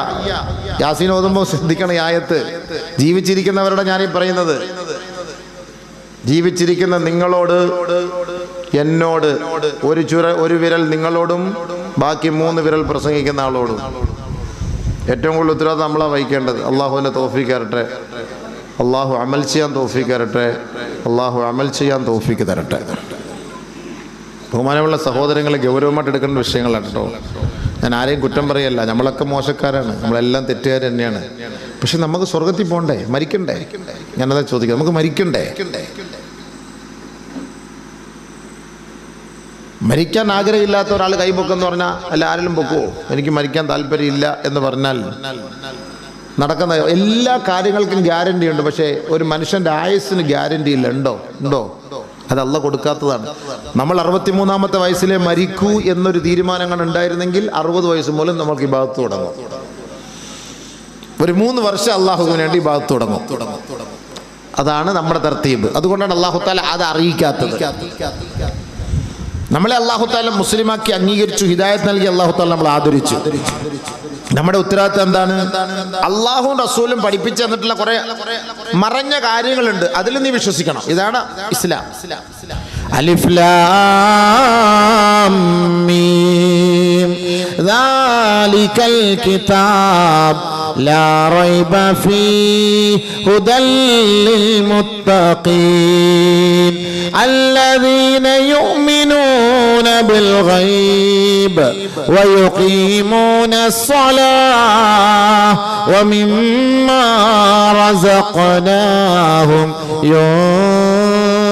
യാസീൻ ഓതുമ്പോൾ ശ്രദ്ധിക്കണം ഈ ആയത്ത്. ജീവിച്ചിരിക്കുന്നവരുടെ ഞാനീ പറയുന്നത്, ജീവിച്ചിരിക്കുന്ന നിങ്ങളോട്, എന്നോട് ഒരു വിരൽ നിങ്ങളോടും ബാക്കി 3 വിരൽ പ്രസംഗിക്കുന്ന ആളോടും. ഏറ്റവും കൂടുതൽ ഉത്തരവാദിത്വം നമ്മളാ വഹിക്കേണ്ടത്. അള്ളാഹുവിൻ്റെ തൗഫീഖ് തരട്ടെ, അള്ളാഹു അമൽ ചെയ്യാൻ തൗഫീഖ് തരട്ടെ, അള്ളാഹു അമൽ ചെയ്യാൻ തൗഫീഖ് തരട്ടെ. ബഹുമാനമുള്ള സഹോദരങ്ങളെ, ഗൗരവമായിട്ട് എടുക്കേണ്ട വിഷയങ്ങളാണ് കേട്ടോ. ഞാൻ ആരെയും കുറ്റം പറയല്ല, നമ്മളൊക്കെ മോശക്കാരാണ്, നമ്മളെല്ലാം തെറ്റുകാർ തന്നെയാണ്. പക്ഷെ നമുക്ക് സ്വർഗത്തിൽ പോകണ്ടേ? മരിക്കണ്ടേ? ഞാനതാ ചോദിക്കാം, നമുക്ക് മരിക്കണ്ടേ? മരിക്കാൻ ആഗ്രഹമില്ലാത്ത ഒരാൾ കൈപൊക്കെന്ന് പറഞ്ഞാൽ അല്ല ആരെങ്കിലും പൊക്കുവോ? എനിക്ക് മരിക്കാൻ താല്പര്യമില്ല എന്ന് പറഞ്ഞാൽ നടക്കുന്ന എല്ലാ കാര്യങ്ങൾക്കും ഗ്യാരണ്ടി ഉണ്ട്. പക്ഷേ ഒരു മനുഷ്യൻ്റെ ആയുസ്സിന് ഗ്യാരണ്ടി ഇല്ല. ഉണ്ടോ? അത് അള്ളാഹ് കൊടുക്കാത്തതാണ്. നമ്മൾ 63-ാമത്തെ വയസ്സിലെ മരിക്കൂ എന്നൊരു തീരുമാനങ്ങൾ ഉണ്ടായിരുന്നെങ്കിൽ 60 വയസ്സ് മൂലം നമ്മൾക്ക് ഈ ഭാഗത്ത് തുടങ്ങും. ഒരു 3 വർഷം അള്ളാഹുവിന് വേണ്ടി ഈ ഭാഗത്ത് തുടങ്ങും. അതാണ് നമ്മുടെ തർത്തീബ്. അതുകൊണ്ടാണ് അള്ളാഹു താല അത് അറിയിക്കാത്തത്. നമ്മളെ അള്ളാഹു താല മുസ്ലിമാക്കി അംഗീകരിച്ചു, ഹിദായത്ത് നൽകി അള്ളാഹു താല നമ്മൾ ആദരിച്ചു. നമ്മുടെ ഉത്തരവാദിത്തം എന്താണ്? അള്ളാഹുവും റസൂലും പഠിപ്പിച്ചു തന്നിട്ടുള്ള കുറെ മറഞ്ഞ കാര്യങ്ങളുണ്ട്, അതിൽ നീ വിശ്വസിക്കണം. ഇതാണ് ഇസ്ലാം. അലിഫ് ലാം മീം ദാലികൽ കിതാബ് ലാ റൈബ ഫീഹി ഹുദൽ ലിൽ മുത്തഖീൻ الذين يؤمنون بالغيب ويقيمون الصلاة ومما رزقناهم ينفقون.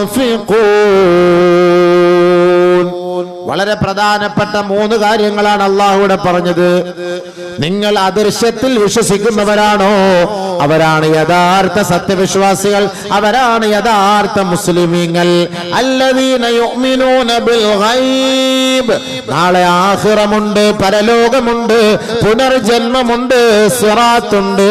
വളരെ പ്രധാനപ്പെട്ട 3 കാര്യങ്ങളാണ് അല്ലാഹു ഇവിടെ പറഞ്ഞത്. നിങ്ങൾ അദൃശ്യത്തിൽ വിശ്വസിക്കുന്നവരാണോ അവരാണ് യഥാർത്ഥ സത്യവിശ്വാസികൾ, അവരാണ് യഥാർത്ഥ മുസ്ലിമീങ്ങൾ. അല്ലദീന യുഅ്മിനൂന ബിൽ ഗൈബ്, നാളെ ആഖിറമുണ്ട്, പരലോകമുണ്ട്, പുനർജന്മമുണ്ട്, സിറാത്തുണ്ട്,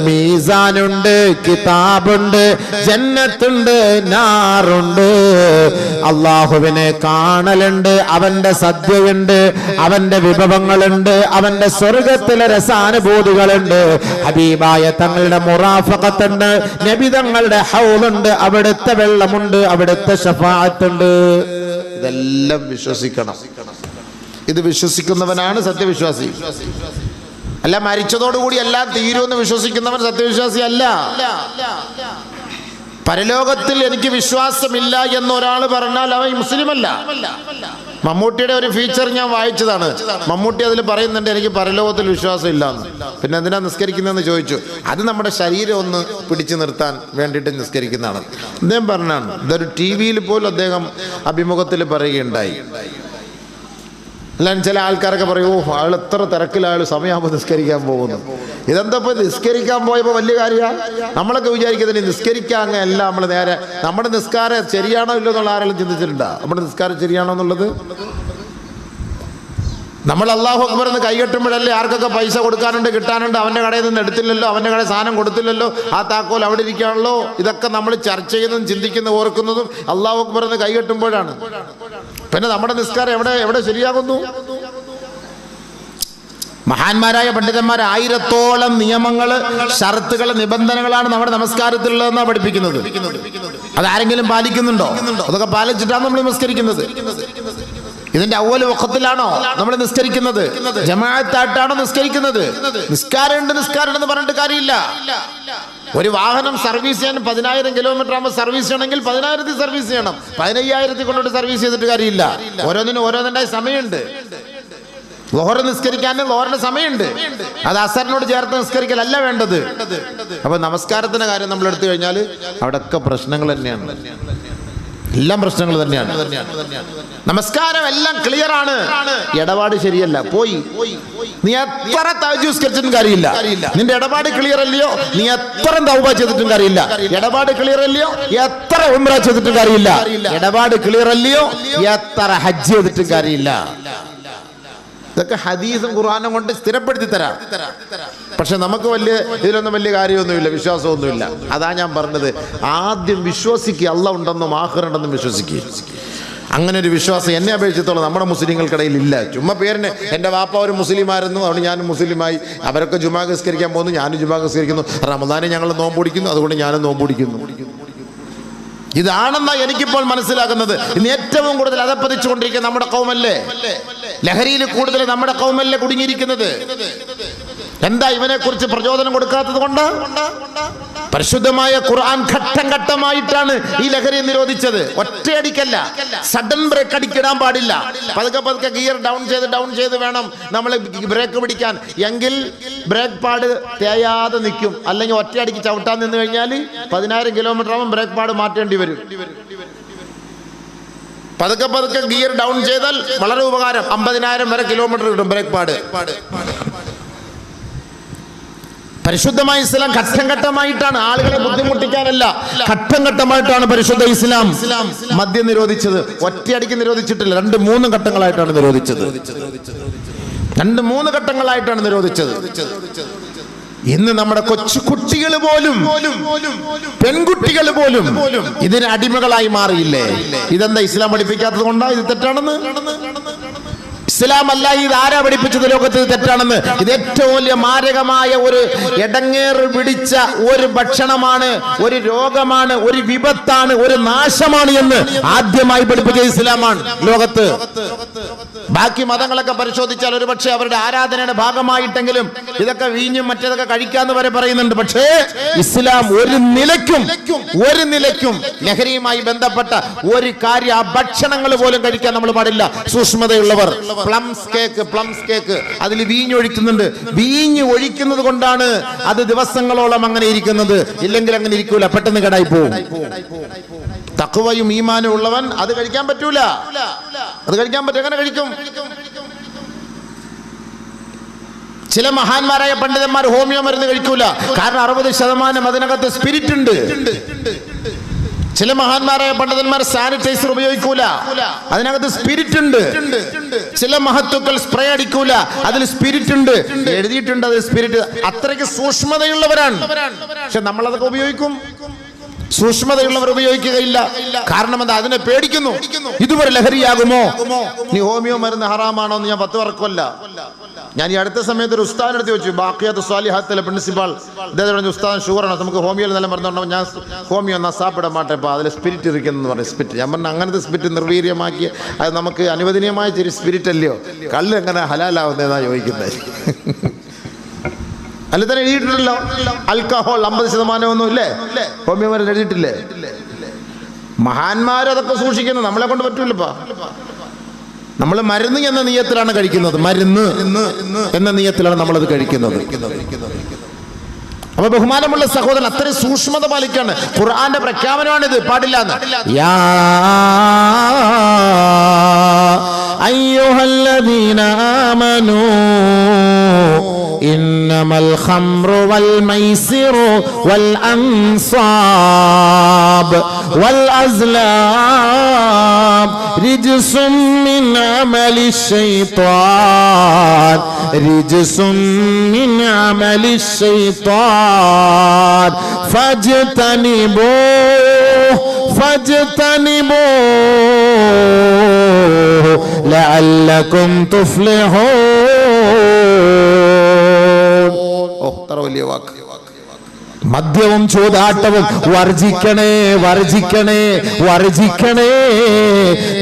മീസാനുണ്ട്, കിതാബുണ്ട്, ജന്നത്തുണ്ട്, നാറുണ്ട്. അല്ലാഹുവിനെ കാണലുണ്ട്, അവന്റെ സദ്യയുണ്ട്, അവന്റെ വിഭവങ്ങളുണ്ട്, അവന്റെ സ്വർഗത്തിലെ രസാനുഭൂതികളുണ്ട്, ഹബീബായ തങ്ങളുടെ മുറാഫഖത്തുണ്ട്, നബി തങ്ങളുടെ ഹൗലുണ്ട്, അവിടുത്തെ വെള്ളമുണ്ട്, അവിടുത്തെ ശഫാഅത്തുണ്ട്. ഇതെല്ലാം വിശ്വസിക്കണം. ഇത് വിശ്വസിക്കുന്നവനാണ് സത്യവിശ്വാസി. അല്ല മരിച്ചതോടുകൂടി എല്ലാം തീരുമെന്ന് വിശ്വസിക്കുന്നവൻ സത്യവിശ്വാസി അല്ല. പരലോകത്തിൽ എനിക്ക് വിശ്വാസമില്ല എന്നൊരാൾ പറഞ്ഞാൽ അവൻ മുസ്ലിമല്ല. മമ്മൂട്ടിയുടെ ഒരു ഫീച്ചർ ഞാൻ വായിച്ചതാണ്. മമ്മൂട്ടി അതിൽ പറയുന്നുണ്ട് എനിക്ക് പരലോകത്തിൽ വിശ്വാസം ഇല്ലാന്ന്. പിന്നെ എന്തിനാ നിസ്കരിക്കുന്നതെന്ന് ചോദിച്ചു. അത് നമ്മുടെ ശരീരം ഒന്ന് പിടിച്ചു നിർത്താൻ വേണ്ടിയിട്ട് നിസ്കരിക്കുന്നതാണ്. അദ്ദേഹം പറഞ്ഞാണ്, ഇതൊരു TV-യിൽ പോലും അദ്ദേഹം അഭിമുഖത്തിൽ പറയുകയുണ്ടായി. അല്ലാണ്ട് ചില ആൾക്കാരൊക്കെ പറയും, ഓ അയാൾ എത്ര തിരക്കിലയാൾ സമയമാകുമ്പോൾ നിസ്കരിക്കാൻ പോകുന്നു. ഇതെന്താ ഇപ്പോൾ നിസ്കരിക്കാൻ പോയപ്പോൾ വലിയ കാര്യമാണ്. നമ്മളൊക്കെ വിചാരിക്കുന്നത് നിസ്കരിക്കാൻ അല്ല, നമ്മൾ നേരെ നമ്മുടെ നിസ്കാരം ശരിയാണോ ഇല്ലോ എന്നുള്ള ആരെങ്കിലും ചിന്തിച്ചിട്ടുണ്ടോ? നമ്മുടെ നിസ്കാരം ശരിയാണോ എന്നുള്ളത്? നമ്മൾ അല്ലാഹു അക്ബർ എന്ന് കൈകെട്ടുമ്പോഴല്ലേ ആർക്കൊക്കെ പൈസ കൊടുക്കാനുണ്ട്, കിട്ടാനുണ്ട്, അവൻ്റെ കടയിൽ നിന്ന് എടുത്തില്ലല്ലോ, അവൻ്റെ കടയിൽ സാധനം കൊടുത്തില്ലല്ലോ, ആ താക്കോൽ അവിടെ ഇരിക്കുകയാണല്ലോ. ഇതൊക്കെ നമ്മൾ ചർച്ച ചെയ്യുന്നതും ചിന്തിക്കുന്നതും ഓർക്കുന്നതും അല്ലാഹു അക്ബർ എന്ന് കൈകെട്ടുമ്പോഴാണ്. പിന്നെ നമ്മുടെ നിസ്കാരം എവിടെ ശരിയാകുന്നു? മഹാന്മാരായ പണ്ഡിതന്മാർ 1000-ഓളം നിയമങ്ങള്, ഷർത്തുകൾ, നിബന്ധനകളാണ് നമ്മുടെ നമസ്കാരത്തിലുള്ളതെന്നാണ് പഠിപ്പിക്കുന്നത്. അതാരെങ്കിലും പാലിക്കുന്നുണ്ടോ? അതൊക്കെ പാലിച്ചിട്ടാണ് നമ്മൾ നമസ്കരിക്കുന്നത്. ഇതിന്റെ അവ്വൽ വഖത്തിലാണോ നമ്മൾ നിസ്കരിക്കുന്നത്? ജമാഅത്തായിട്ടാണോ നിസ്കരിക്കുന്നത്? നിസ്കാരം ഉണ്ടെന്ന് പറഞ്ഞിട്ട് കാര്യമില്ല. ഒരു വാഹനം സർവീസ് ചെയ്യാൻ 10,000 കിലോമീറ്റർ ആകുമ്പോൾ സർവീസ് ചെയ്യണമെങ്കിൽ 10,000 സർവീസ് ചെയ്യണം. 15,000 കൊണ്ടിട്ട് സർവീസ് ചെയ്തിട്ട് കാര്യമില്ല. ഓരോന്നിനും ഓരോന്നിൻ്റെ സമയമുണ്ട്. ലോഹർ നിസ്കരിക്കാനും ലോഹറിന്റെ സമയമുണ്ട്. അത് അസറിനോട് ചേർത്ത് നിസ്കരിക്കലല്ല വേണ്ടത്. അപ്പൊ നമസ്കാരത്തിന്റെ കാര്യം നമ്മൾ എടുത്തു കഴിഞ്ഞാൽ അവിടെയൊക്കെ പ്രശ്നങ്ങൾ തന്നെയാണ്. എല്ലാം പ്രശ്നങ്ങൾ തന്നെയാണ്. നമസ്കാരം എല്ലാം ക്ലിയർ ആണ്, ഇടപാട് ശരിയല്ല, പോയി. നീ എത്ര തഹജ്ജുദ് നിസ്കരിച്ചിട്ടും കാര്യമില്ല. നിന്റെ ഇടപാട് ക്ലിയർ അല്ലയോ, നീ എത്ര തൗബ ചെയ്തിട്ടും കാര്യമില്ല. ഇടപാട് ക്ലിയർ അല്ലയോ, എത്ര ഉംറ ചെയ്തിട്ടും കാര്യമില്ല. ഇടപാട് ക്ലിയർ അല്ലയോ, എത്ര ഹജ്ജ് ചെയ്തിട്ടും കാര്യമില്ല. ഇതൊക്കെ ഹദീസും ഖുർആനും കൊണ്ട് സ്ഥിരപ്പെടുത്തി തരാം. പക്ഷെ നമുക്ക് ഇതിലൊന്നും വലിയ കാര്യമൊന്നുമില്ല, വിശ്വാസമൊന്നുമില്ല. അതാ ഞാൻ പറഞ്ഞത്, ആദ്യം വിശ്വസിക്കുക, അല്ലാഹ് ഉണ്ടെന്നും ആഖിറത്തുണ്ടെന്നും വിശ്വസിക്കുക. അങ്ങനെ ഒരു വിശ്വാസം എന്നെ അപേക്ഷിച്ചിടത്തോളം നമ്മുടെ മുസ്ലിങ്ങൾക്കിടയിൽ ഇല്ല. ചുമ്മാ പേരിന് എൻ്റെ വാപ്പ ഒരു മുസ്ലിമായിരുന്നു, അതുകൊണ്ട് ഞാനും മുസ്ലിമായി. അവരൊക്കെ ജുമാ നിസ്കരിക്കാൻ പോകുന്നു, ഞാനും ജുമാ നിസ്കരിക്കുന്നു. റമദാനെ ഞങ്ങൾ നോമ്പ് പിടിക്കുന്നു, അതുകൊണ്ട് ഞാനും നോമ്പ് പിടിക്കുന്നു. ഇതാണെന്നാ എനിക്കിപ്പോൾ മനസ്സിലാക്കുന്നത്. ഇന്ന് ഏറ്റവും കൂടുതൽ അധപ്പതിച്ചുകൊണ്ടിരിക്കുന്ന നമ്മുടെ കൗമല്ലേ, ലഹരിയിൽ കൂടുതൽ നമ്മുടെ കൗമല്ലേ കുടുങ്ങിയിരിക്കുന്നത്. എന്താ ഇവനെ കുറിച്ച് പ്രചോദനം കൊടുക്കാത്തത് കൊണ്ട്? പരിശുദ്ധമായ ഖുർആൻ ഘട്ടം ഘട്ടമായിട്ടാണ് ഈ ലഹരി നിരോധിച്ചത്. ഒറ്റയടിക്കല്ല, സഡൻ ബ്രേക്ക് അടിക്കിടാൻ പാടില്ല. പതുക്കെ ഗിയർ ഡൗൺ ചെയ്ത് വേണം നമ്മൾ ബ്രേക്ക് പിടിക്കാൻ. എങ്കിൽ ബ്രേക്ക് പാഡ് തേയാതെ നിൽക്കും. അല്ലെങ്കിൽ ഒറ്റയടിക്ക് ചവിട്ടാൻ നിന്ന് കഴിഞ്ഞാൽ 10,000 കിലോമീറ്റർ ആകുമ്പോൾ ബ്രേക്ക് പാഡ് മാറ്റേണ്ടി വരും. പതുക്കെ ഗിയർ ഡൗൺ ചെയ്താൽ വളരെ ഉപകാരം. 50,000 വരെ കിലോമീറ്റർ കിട്ടും ബ്രേക്ക് പാഡ്. പരിശുദ്ധമായ ഇസ്ലാം ഘട്ടം ഘട്ടമായിട്ടാണ്, ആളുകളെ ബുദ്ധിമുട്ടിക്കാനല്ല, ഘട്ടം ഘട്ടമായിട്ടാണ് പരിശുദ്ധ ഇസ്ലാം മദ്യം നിരോധിച്ചത്. ഒറ്റയടിക്ക് നിരോധിച്ചിട്ടില്ല, 2-3 ഘട്ടങ്ങളായിട്ടാണ് നിരോധിച്ചത്. 2-3 ഘട്ടങ്ങളായിട്ടാണ് നിരോധിച്ചത്. ഇന്ന് നമ്മുടെ കൊച്ചു കുട്ടികൾ പോലും, പെൺകുട്ടികൾ പോലും ഇതിന് അടിമകളായി മാറിയില്ലേ? ഇതെന്താ ഇസ്ലാം പഠിപ്പിക്കാത്തത് കൊണ്ടാ? ഇത് തെറ്റാണെന്ന് ഇസ്ലാം അല്ല, ഇത് ആരാ പഠിപ്പിച്ചത് ലോകത്ത് തെറ്റാണെന്ന്? ഇത് ഏറ്റവും വലിയ മാരകമായ ഒരു ഇടങ്ങേറ് പിടിച്ച ഒരു ഭക്ഷണമാണ്, ഒരു രോഗമാണ്, ഒരു വിപത്താണ്, ഒരു നാശമാണ് എന്ന് ആദ്യമായി പഠിപ്പിച്ച ഇസ്ലാമാണ് ലോകത്ത്. ബാക്കി മതങ്ങളൊക്കെ പരിശോധിച്ചാൽ ഒരു പക്ഷേ അവരുടെ ആരാധനയുടെ ഭാഗമായിട്ടെങ്കിലും ഇതൊക്കെ വീഞ്ഞും മറ്റേതൊക്കെ കഴിക്കാന്ന് വരെ പറയുന്നുണ്ട്. പക്ഷേ ഇസ്ലാം ഒരു നിലയ്ക്കും ലഹരിയുമായി ബന്ധപ്പെട്ട ഒരു കാര്യം, ആ ഭക്ഷണങ്ങൾ പോലും കഴിക്കാൻ നമ്മൾ പാടില്ല. സൂക്ഷ്മതയുള്ളവർ പ്ലംസ് കേക്ക് അതിൽ വീഞ്ഞ് ഒഴിക്കുന്നുണ്ട്. വീഞ്ഞ് ഒഴിക്കുന്നത് കൊണ്ടാണ് അത് ദിവസങ്ങളോളം അങ്ങനെ ഇരിക്കുന്നത്. ഇല്ലെങ്കിൽ അങ്ങനെ ഇരിക്കൂല, പെട്ടെന്ന് കേടായി പോകും. തഖ്വയും ഈമാനും ഉള്ളവൻ അത് കഴിക്കാൻ പറ്റൂല. അത് കഴിക്കാൻ പറ്റും. എങ്ങനെ കഴിക്കും? ചില മഹാന്മാരായ പണ്ഡിതന്മാർ ഹോമിയോ മരുന്ന് കഴിക്കൂല. കാരണം 60% അതിനകത്ത് സ്പിരിറ്റ് ഉണ്ട്. ചില മഹാന്മാരായ പണ്ഡിതന്മാർ സാനിറ്റൈസർ ഉപയോഗിക്കൂല, അതിനകത്ത് സ്പിരിറ്റ് ഉണ്ട്. ചില മഹത്തുക്കൾ സ്പ്രേ അടിക്കൂല, അതിൽ സ്പിരിറ്റ് ഉണ്ട്, എഴുതിയിട്ടുണ്ട് അതിൽ സ്പിരിറ്റ്. അത്രയ്ക്ക് സൂക്ഷ്മതയുള്ളവരാണ്. പക്ഷെ നമ്മളതൊക്കെ ഉപയോഗിക്കും. സൂക്ഷ്മതയുള്ളവർ ഉപയോഗിക്കുകയില്ല. കാരണം എന്താ? അതിനെ പേടിക്കുന്നു. ഇതുവരെ ലഹരിയാകുമോ? നീ ഹോമിയോ മരുന്ന് ഹറാമാണോ എന്ന് ഞാൻ 10 വർക്കമല്ല. ഞാൻ ഈ അടുത്ത സമയത്ത് ഒരു ഉസ്താദിന്റെ അടുത്ത് ചോദിച്ചു, ബാക്കിയാത്ത് സ്വാലിഹാത്തിലെ പ്രിൻസിപ്പാൾ അദ്ദേഹം ഉസ്താദ് ഷുഗറാണ്, നമുക്ക് ഹോമിയോയിൽ നല്ല മരുന്നുണ്ടോ? ഞാൻ ഹോമിയോ എന്നാ സാപ്പിടാൻ മാട്ടെ, അപ്പോൾ അതിൽ സ്പിരിറ്റ് ഇരിക്കുന്നു പറഞ്ഞു. സ്പിരിറ്റ് ഞാൻ പറഞ്ഞു, അങ്ങനത്തെ സ്പിരിറ്റ് നിർവീര്യമാക്കി അത് നമുക്ക് അനുവദനീയമായ ചെറിയ സ്പിരിറ്റ് അല്ലയോ? കള്ള് എങ്ങനെ ഹലാലാവുന്നതെന്നാണ് ചോദിക്കുന്നത്. അല്ല തന്നെ എഴുതിയിട്ടുണ്ടല്ലോ, ആൽക്കഹോൾ 50% ഒന്നും ഇല്ലേ? ഹോമിയോ മരുന്ന് എഴുതിയിട്ടില്ലേ? മഹാന്മാരതൊക്കെ സൂക്ഷിക്കുന്നു, നമ്മളെ കൊണ്ട് പറ്റൂലപ്പാ. നമ്മൾ മരുന്ന് എന്ന നിയത്തിലാണ് കഴിക്കുന്നത്. മരുന്ന് എന്ന നിയത്തിലാണ് നമ്മളത് കഴിക്കുന്നത്. അപ്പൊ ബഹുമാനമുള്ള സഹോദരൻ, അത്രയും സൂക്ഷ്മത പാലിക്കാണ്. ഖുർആന്റെ പ്രഖ്യാപനമാണിത്, പാടില്ലാന്ന്. യാ അയ്യുഹല്ലദീന ആമനൂ ഇന്നമൽ ഖംറു വൽ മൈസിറു വൽ അൻസാബ് വൽ അസ്ലാം റിജ്സും മിൻ അമലി ശൈത്താൻ റിജ്സും മിൻ അമലി ശൈത്താൻ ഫജ്തനിബൂ ലഅല്ലകും തുഫ്ലിഹൂൻ. എത്ര വലിയ വാക്ക്! മദ്യവും ചൂതാട്ടവും വർജിക്കണേ.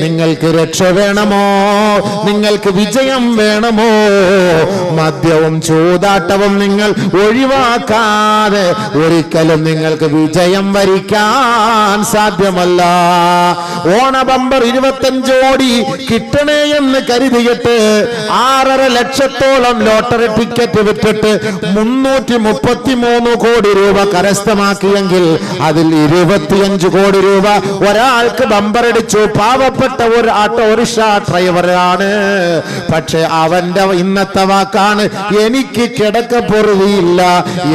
നിങ്ങൾക്ക് രക്ഷ വേണമോ? നിങ്ങൾക്ക് വിജയം വേണമോ? മദ്യവും ചൂതാട്ടവും നിങ്ങൾ ഒഴിവാക്കാതെ ഒരിക്കലും നിങ്ങൾക്ക് വിജയം വരിക്കാൻ സാധ്യമല്ല. ഓണ ബമ്പർ 25 കോടി കിട്ടണേ എന്ന് കരുതിയിട്ട് 6.5 ലക്ഷത്തോളം ലോട്ടറി ടിക്കറ്റ് വിറ്റിട്ട് 333 കോടി രൂപ കരസ്ഥമാക്കിയെങ്കിൽ അതിൽ 25 കോടി രൂപ ഒരാൾക്ക് ബമ്പറടിച്ചു. പാവപ്പെട്ട ഒരു ഓട്ടോറിക്ഷ ഡ്രൈവറാണ്. പക്ഷെ അവന്റെ ഇന്നത്തെ വാക്കാണ്, എനിക്ക് കിടക്കപ്പൊറുതിയില്ല,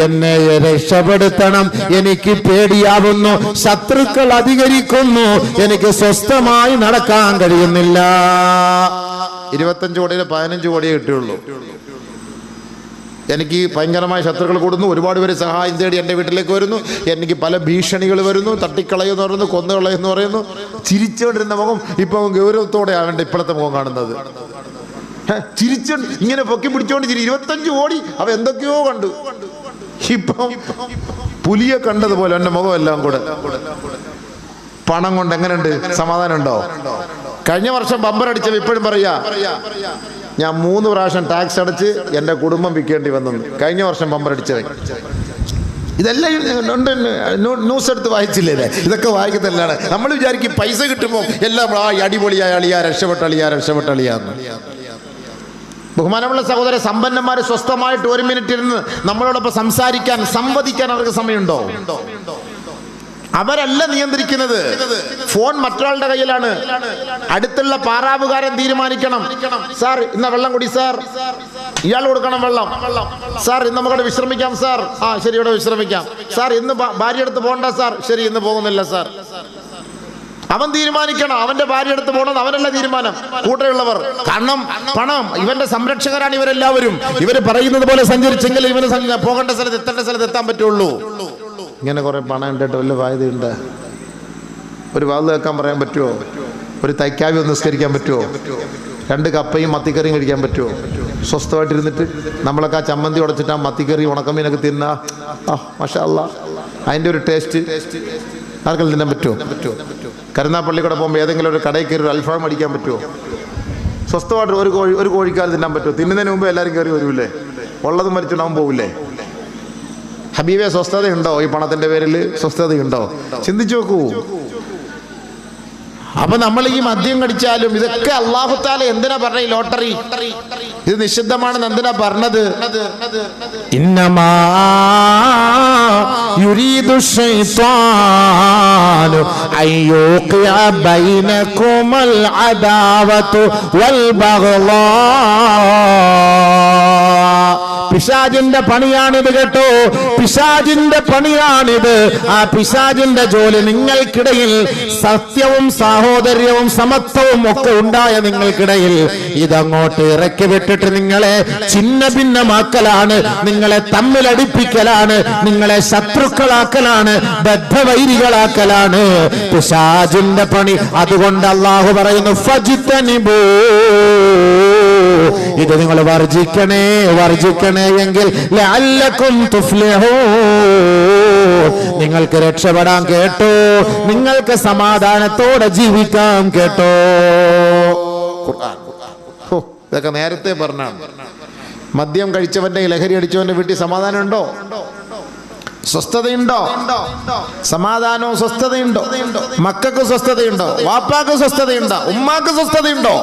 എന്നെ രക്ഷപ്പെടുത്തണം, എനിക്ക് പേടിയാവുന്നു, ശത്രുക്കൾ അധികരിക്കുന്നു, എനിക്ക് സ്വസ്ഥമായി നടക്കാൻ കഴിയുന്നില്ല. 25 കോടിയിൽ 15 കോടിയേ കിട്ടിയുള്ളൂ. എനിക്ക് ഭയങ്കരമായ ശത്രുക്കൾ കൂടുന്നു. ഒരുപാട് പേര് സഹായം തേടി എൻ്റെ വീട്ടിലേക്ക് വരുന്നു. എനിക്ക് പല ഭീഷണികൾ വരുന്നു. തട്ടിക്കളയെന്ന് പറയുന്നു, കൊന്നുകളയെന്ന് പറയുന്നു. ചിരിച്ചുകൊണ്ടിരുന്ന മുഖം ഇപ്പം ഗൗരവത്തോടെയാണ് എൻ്റെ ഇപ്പോഴത്തെ മുഖം കാണുന്നത്. ചിരിച്ചോണ്ട് ഇങ്ങനെ പൊക്കി പിടിച്ചോണ്ട് 25 കോടി അവ എന്തൊക്കെയോ കണ്ടു. ഇപ്പം പുലിയെ കണ്ടതുപോലെ എൻ്റെ മുഖം എല്ലാം കൂടെ. പണം കൊണ്ട് എങ്ങനെയുണ്ട്? സമാധാനം ഉണ്ടോ? കഴിഞ്ഞ വർഷം ബമ്പർ അടിച്ചപ്പോൾ ഇപ്പോഴും പറയാ, ഞാൻ 3 പ്രാവശ്യം ടാക്സ് അടച്ച് എൻ്റെ കുടുംബം വിൽക്കേണ്ടി വന്നു. കഴിഞ്ഞ വർഷം ബമ്പർ അടിച്ചത്. ഇതെല്ലാം ഉണ്ട്. ന്യൂസ് എടുത്ത് വായിച്ചില്ലേ? ഇതൊക്കെ വായിക്കുന്നതല്ലാണ്. നമ്മൾ വിചാരിക്കും പൈസ കിട്ടുമ്പോൾ എല്ലാം അടിപൊളിയായ അളിയാ, രക്ഷപ്പെട്ടളിയാന്ന്. ബഹുമാനമുള്ള സഹോദര, സമ്പന്നന്മാർ സ്വസ്ഥമായിട്ട് 1 മിനിറ്റ് ഇരുന്ന് നമ്മളോടൊപ്പം സംവദിക്കാൻ അവർക്ക് സമയമുണ്ടോ? അവരല്ല നിയന്ത്രിക്കുന്നത്. ഫോൺ മറ്റൊരാളുടെ കയ്യിലാണ്. അടുത്തുള്ള പാറാവുകാരൻ തീരുമാനിക്കണം, സാർ ഇന്ന വെള്ളം കുടി, സാർ ഇയാൾ കൊടുക്കണം വെള്ളം, സാർ ഇന്ന് നമുക്കവിടെ വിശ്രമിക്കാം, സാർ ആ ശരി ഇവിടെ വിശ്രമിക്കാം, സാർ ഇന്ന് ഭാര്യ അടുത്ത് പോകണ്ട, സാർ ശരി ഇന്ന് പോകുന്നില്ല, സാർ. അവൻ തീരുമാനിക്കണം, അവന്റെ ഭാര്യ അടുത്ത് പോകണം, അവനല്ല തീരുമാനം, കൂടെയുള്ളവർ. കാരണം പണം, ഇവന്റെ സംരക്ഷകരാണ് ഇവരെല്ലാവരും. ഇവര് പറയുന്നത് പോലെ സഞ്ചരിച്ചെങ്കിൽ ഇവന് പോകേണ്ട സ്ഥലത്ത് എത്തേണ്ട സ്ഥലത്ത് എത്താൻ പറ്റുള്ളൂ. ഇങ്ങനെ കുറെ പണം ഉണ്ടിട്ട് വല്ല ബാധ്യതയുണ്ട്? ഒരു വാത് കേൾക്കാൻ പറയാൻ പറ്റുമോ? ഒരു തൈക്കാവ്യം നിസ്കരിക്കാൻ പറ്റുമോ? 2 കപ്പയും മത്തിക്കറിയും കഴിക്കാൻ പറ്റുമോ? സ്വസ്ഥമായിട്ടിരുന്നിട്ട് നമ്മളൊക്കെ ആ ചമ്മന്തി ഉടച്ചിട്ട് ആ മത്തിക്കറി ഉണക്കമീനൊക്കെ തിന്നാ മാഷാ അല്ലാഹ്, അതിൻ്റെ ഒരു ടേസ്റ്റ് ആർക്കെങ്കിലും തിന്നാൻ പറ്റുമോ? കരുനാപ്പള്ളി കൂടെ പോകുമ്പോൾ ഏതെങ്കിലും ഒരു കടയിൽ കയറി ഒരു അൽഫാം അടിക്കാൻ പറ്റുമോ? സ്വസ്ഥമായിട്ട് ഒരു കോഴിക്കാൽ തിന്നാൻ പറ്റുമോ? തിന്നുന്നതിന് മുമ്പ് എല്ലാവരും കയറി വരൂല്ലേ? ഉള്ളതും മരിച്ചിടാൻ പോവില്ലേ? ഹബീബെ, സ്വസ്ഥതയുണ്ടോ ഈ പണത്തിൻ്റെ പേരിൽ? സ്വസ്ഥതയുണ്ടോ? ചിന്തിച്ചു നോക്കൂ. അപ്പൊ നമ്മൾ ഈ മദ്യം കടിച്ചാലും ഇതൊക്കെ അല്ലാഹു തആല എന്തിനാ പറഞ്ഞ? ഈ ലോട്ടറി ഇത് നിഷിദ്ധമാണെന്ന് എന്തിനാ പറഞ്ഞത്? ഇന്നമാ യുരീദു ശൈത്വാനു അയ്യൂഖിയ ബൈനകുമൽ അദാവതു വൽ ബഗ്ളാ. പിശാചിന്റെ പണിയാണിത് കേട്ടോ, പിശാചിന്റെ പണിയാണിത്. ആ പിശാചിന്റെ ജോലി നിങ്ങൾക്കിടയിൽ സത്യവും സാഹോദര്യവും സമത്വവും ഒക്കെ ഉണ്ടായ നിങ്ങൾക്കിടയിൽ ഇതങ്ങോട്ട് ഇറക്കി വിട്ടിട്ട് നിങ്ങളെ ഛിന്ന ഭിന്നമാക്കലാണ്, നിങ്ങളെ തമ്മിലടിപ്പിക്കലാണ്, നിങ്ങളെ ശത്രുക്കളാക്കലാണ്, ബദ്ധവൈരികളാക്കലാണ് പിശാചിന്റെ പണി. അതുകൊണ്ട് അല്ലാഹു പറയുന്നു ഫജ്തനിബൂ, ഇത് നിങ്ങൾ വർജിക്കണേ എങ്കിൽ ലഅല്ലകും തുഫ്ലിഹൂൻ, നിങ്ങൾക്ക് രക്ഷപ്പെടാൻ കേട്ടോ, നിങ്ങൾക്ക് സമാധാനത്തോടെ ജീവിക്കാം കേട്ടോ. ഖുർആൻ ഇതൊക്കെ നേരത്തെ പറഞ്ഞാണ്. മദ്യം കഴിച്ചവന്റെ, ലഹരി അടിച്ചവന്റെ വീട്ടിൽ സമാധാനം ഉണ്ടോ? സ്വസ്ഥതയുണ്ടോ? സമാധാനവും സ്വസ്ഥതയുണ്ടോ? മക്കൾക്ക് സ്വസ്ഥതയുണ്ടോ? വാപ്പാക്ക് സ്വസ്ഥതയുണ്ടോ? ഉമ്മാക്ക് സ്വസ്ഥതയുണ്ടോ?